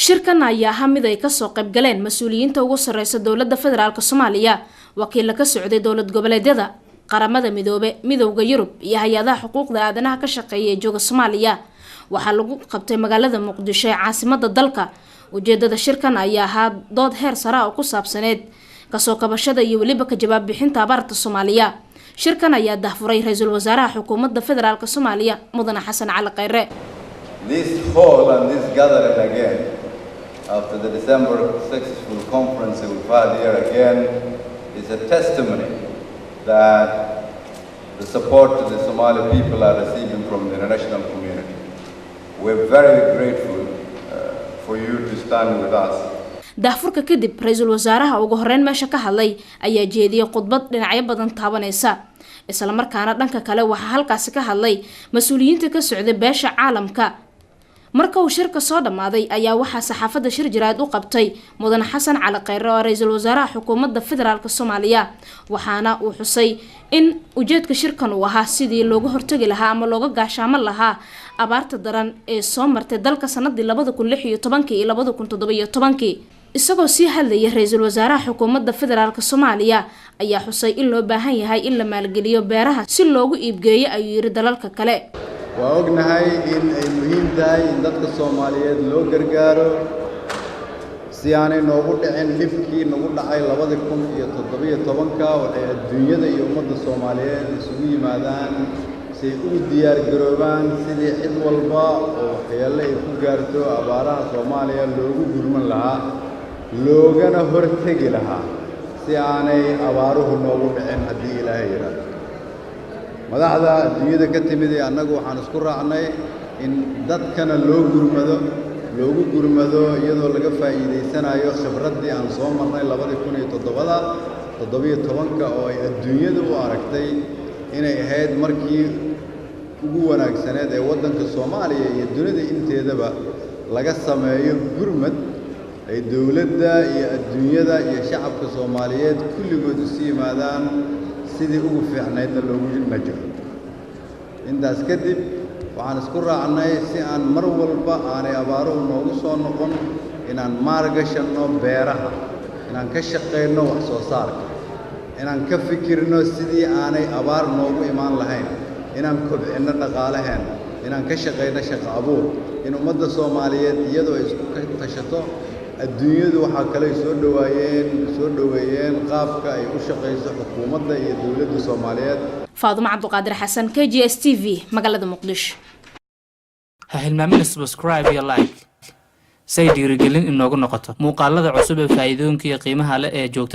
shirkan ayaa ahaa mid ay ka soo qayb galeen mas'uuliyiinta ugu sareysa dowladda federaalka Soomaaliya, wakiil ka socday dowlad goboleedyada, qaramada midowga Yurub iyo hay'adaha xuquuqda aadanaha ka shaqeeya jooga Soomaaliya. Waxaa lagu qabtay magaalada Muqdisho ee caasimadda dalka. Ujeedada shirkan ayaa ahaa dood heer sare oo ku saabsaneed kasoo kabashada iyo waliba ka jawaab bixinta abaarta Soomaaliya. Shirkan ayaa daahfuray ra'iisul wasaaraha xukuumadda federaalka Soomaaliya Mudane Xasan Cali Khayre. This hall and this gathering again after the December successful conference we've had here again is a testimony that the support that the Somali people are receiving from the international community. We're very grateful for you to stand with us. daahfurka kadib ra'iisul wasaaraha ugu horeyn meesha ka hadlay ayaa jeediyay khudbad dhinacyo badan taabanaysa, isla markaana dhanka kale waxa halkaas ka hadlay mas'uuliyiinta ka socday beesha caalamka. marka uu shirka soo dhamaaday ayaa waxa saxaafadda shir jiraad u qabtay Mudane Xasan Cali Khayre oo ra'iisul wasaaraha xukuumadda federaalka Soomaaliya, waxaana uu xusay in ujeedka shirkan uu ahaa sidii looga hortagi lahaa ama looga gaashaamo lahaa abaarta daran ee soo martay dalka sanadii 2016 iyo 2017. isagoo sii hadlayay ra'iisul wasaaraha xukuumadda federaalka Soomaaliya ayaa xusay in loo baahan yahay in la maalgeliyo beeraha si loogu iibgeeyo ayuu yiri dalalka kale. waa ognahay in ay muhiim tahay in dadka Soomaaliyeed loo gargaaro si aanay noogu dhicin dhibkii nagu dhacay 2017 waxay adduunyada iyo ummadda Soomaaliyeed isugu yimaadaan si ay ugu diyaar garoobaan sidii cid walba oo waxyeello ay ku gaarto abaaraha Soomaaliya loogu gurman lahaa loogana hortagi lahaa si aanay abaaruhu noogu dhicin haddii Ilaahay yiraahdo. madaxda adduunyada ka timid ee annagu waxaan isku raacnay in dadkana loogu gurmado iyadoo laga faa'iideysanayo khibraddii aan soo marnay 2017 oo ay adduunyadu u aragtay inay ahayd markii ugu wanaagsaneed ee waddanka Soomaaliya iyo dunida inteedaba laga sameeyo gurmad ay dawladda iyo adduunyada iyo shacabka Soomaaliyeed kulligood isu yimaadaan sidii ugu fiicnaydna loogu najaxo. intaas kadib waxaan isku raacnay si aan mar walba aanay abaaruhu noogu soo noqon inaan maalgashanno beeraha, inaan ka shaqeyno wax soo saarka, inaan ka fikirno sidii aanay abaar noogu imaan lahayn, inaan kobcinno dhaqaalaheena, inaan ka shaqeyno shaqo abuur, in ummadda Soomaaliyeed iyadoo ay isku tashato. adduunyadu waxa kale soo dhaweeyeen qaabka ay u shaqeyso xukuumadda iyo dawladda Soomaaliyeed. Faaduma Cabduqaadir Xasan, KGS TV, magaalada Muqdisho. ha hilmaamin subscribe iyo like say dhiirigelin inoogu noqoto muuqaalada cusub ee faa'iidooyinka iyo qiimaha leh ee joogta